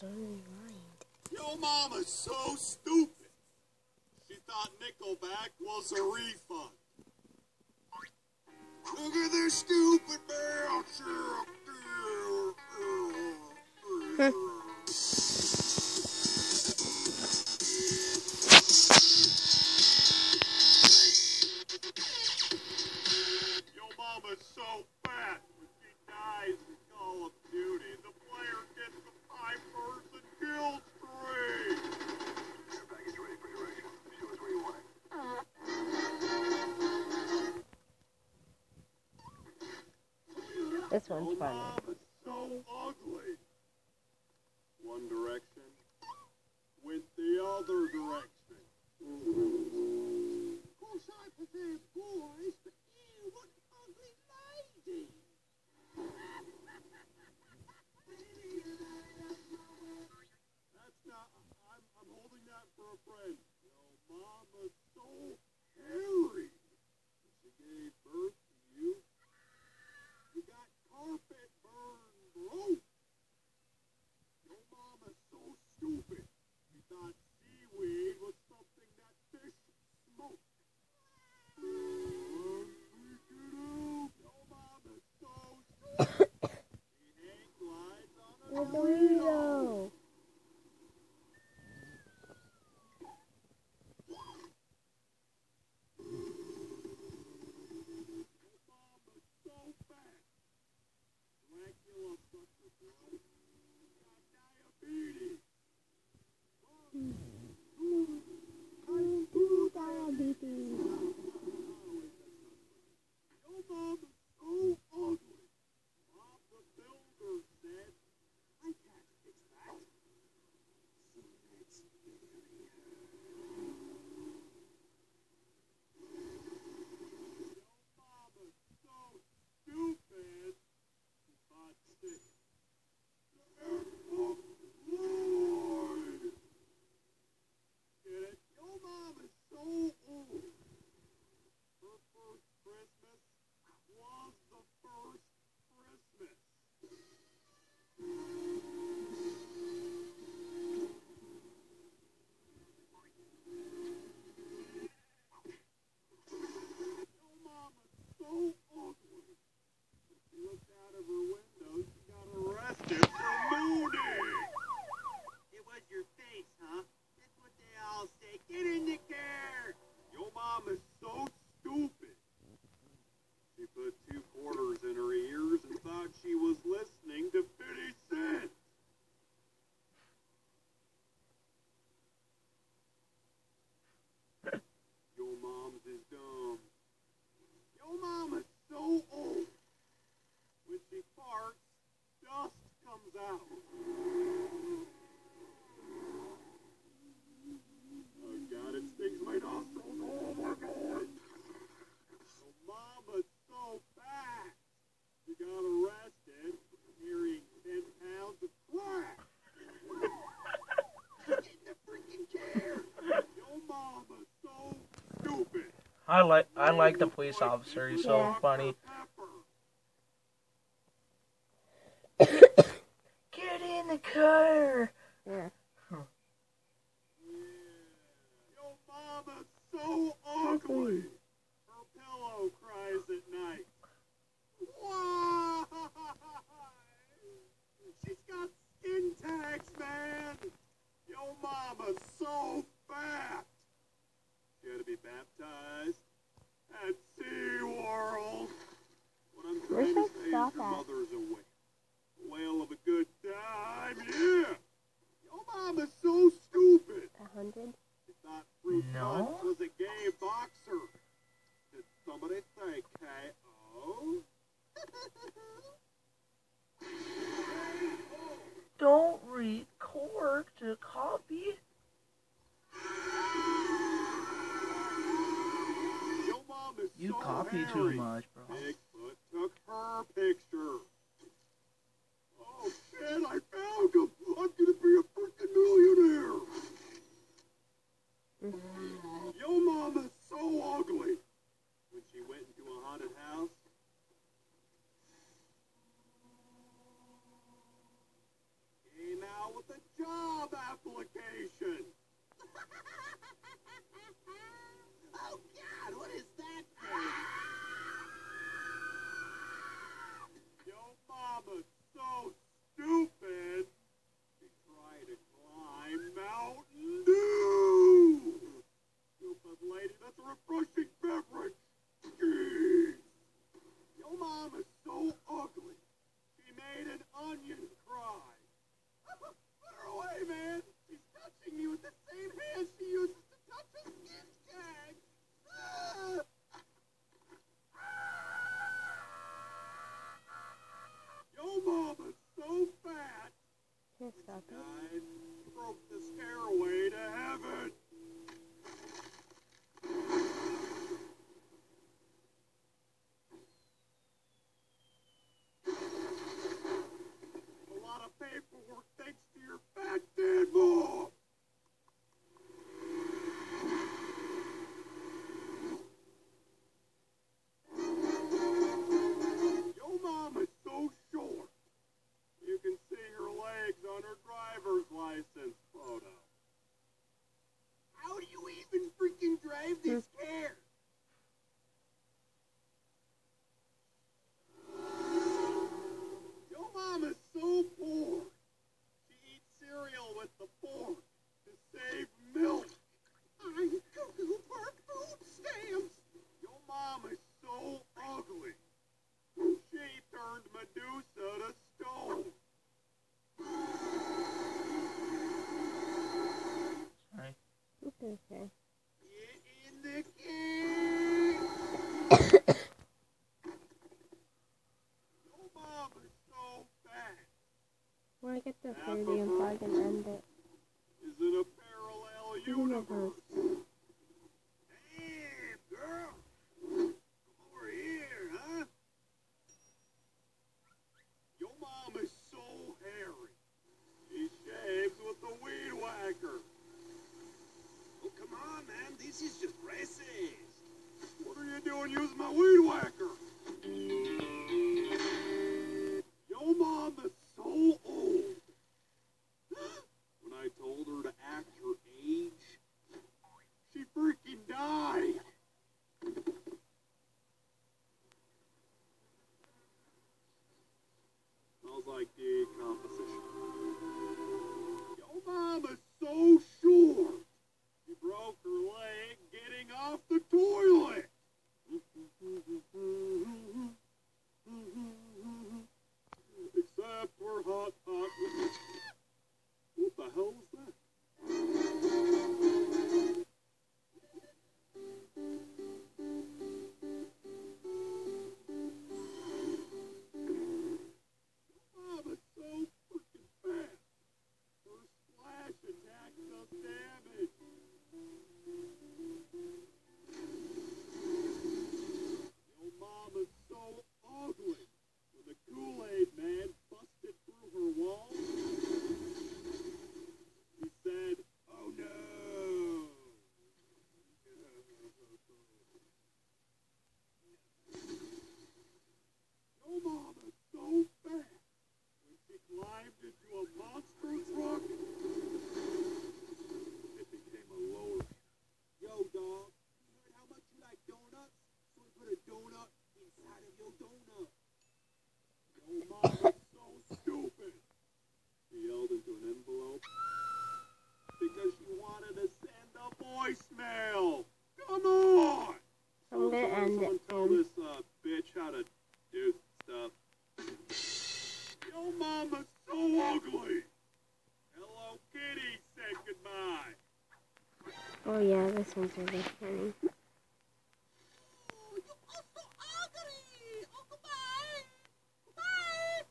What's on your mind? Yo, mama's so stupid. She thought Nickelback was a refund. Look at this stupid bouncer. Yo, mama's so fat. When she dies in Call of Duty, the player gets the 5-person kill streak. Your package ready for direction. Show us where you want it. This one's funny. Mama's so ugly. One direction with the other direction. Of course I prefer boys, but you what an ugly lady. That's not. I'm holding that for a friend. Yo, mama's so hairy. She gave birth to you. You got carpet burn, bro. Your mama's so stupid. You thought seaweed was something that fish smoke. Your mama's so stupid. She hang glides on a burrito. Dracula sucker, bro. Got diabetes. Your mama's so ugly. Bob the Builder said, I can't fix that. So let's bury her. Your mama's so stupid. Hot stick. Oh, Lord. Get it? Your mom is so old. Her first Christmas was the first Christmas. Your mom is so ugly. She looked out of her window. She got arrested for mooning. It was your face, huh? That's what they all say. Get in the car. Your mom is so stupid. She put 2 quarters in her ears and thought she was listening to 50 Cent. Your mom's is dumb. Your mom is so old. When she farts, dust comes out. Oh God, it stings my nostrils. Oh my God. So Mama's so fat. She got arrested for carrying 10 pounds of crack. Get in the freaking chair. Your mama's so stupid. I like the police officer. He's so funny. Get in the car. Yeah. Your mama's so ugly. Her pillow cries at night. Why? She's got skin tags, man. Your mama's so fat. She had to be baptized at SeaWorld. What I'm trying to say is your mother's a whale. A whale of a good time, yeah. Your mama's so stupid. 100? She thought Fruit No. Punch was a gay boxer. Did somebody say K.O.? Don't record the copy. Your mom is You so copy hairy. too much, bro. Bigfoot took her picture. Oh shit, I found him. I'm gonna be a freaking millionaire. Your mom is so ugly. When she went into a haunted house, came out with the job application. Oh, God, what is that thing? Yo, mama's so stupid. She tried to climb Mountain Dew. Stupid lady, that's a refreshing beverage. Jeez. Yo, mama's so ugly. She made an onion cry. Put her away, man. She's touching me with the same hand she uses to touch a skin tag. Yo, mama's so fat. Can't stop it. Died. Broke the stairway to heaven. A lot of paperwork thanks to your fat dead mom. Yo, mom is so short. You can see her legs on her driver's license photo. How do you even freaking drive this car? Yo, mom is so poor. She eats cereal with the fork to save milk. I'm Cuckoo Park food stamps. Yo, mom is so ugly. She turned Medusa to stone. Sorry. It's okay. Get in the cave. Yo, mom is so fat. When I get the 30 and plug and end it. Is it a parallel universe? Hey, girl. Come over here, huh? Your mom is so hairy. She shaves with the weed whacker. Oh, come on, man. This is just racist. What are you doing using my weed whacker? Your mom is so old. When I told her to act her age, she freaking died. Smells like decomposition. Yo, mom is so short. She broke her leg getting off the toilet. Except we're hot. What the hell is that? Mom is so freaking fast. Her splash attack does damage. Your mom is so ugly. When the Kool-Aid man busted through her wall, he said, "Oh no." Your mom is so fat. When she climbed into a monster truck, it became a lower. Yo, dog, you heard how much you like donuts? So we put a donut inside of your donut. Yo, mom is so stupid. She yelled into an envelope because she wanted to send a voicemail. Come on! I'm gonna end Someone it. tell this bitch how to do stuff. Yo, mama's so ugly. Hello Kitty said goodbye. Oh yeah, this one's really funny. Oh, you are so ugly. Oh, goodbye. Goodbye.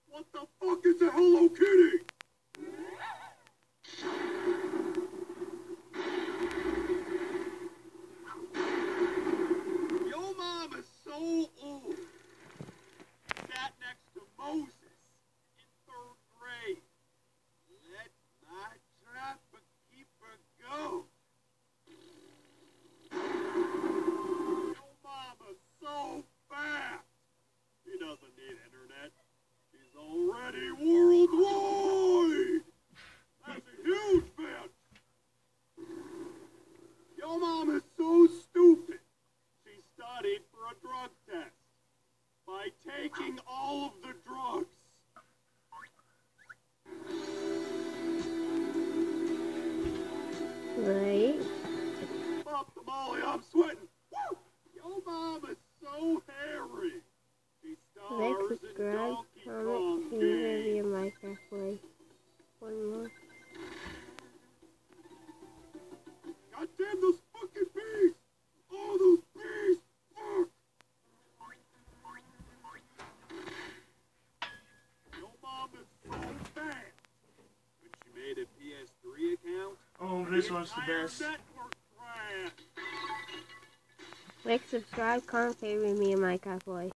What the fuck is a Hello Kitty? Yo, mom is so old. Sat next to Moses in 3rd grade. Let my trapper keeper go. taking all of the drugs. Right? Pop the molly, I'm sweating. Woo! Yo mom is so hairy. She Like, stars in subscribe, Donkey comment, Kong and leave games. a Minecraft play. One more. God damn those fucking bees! All those bees! Fuck! Yo mom is so fat. When she made a PS3 account, Oh, this one's the entire best. network crashed. Like, subscribe, comment, favorite me and Minecraft play.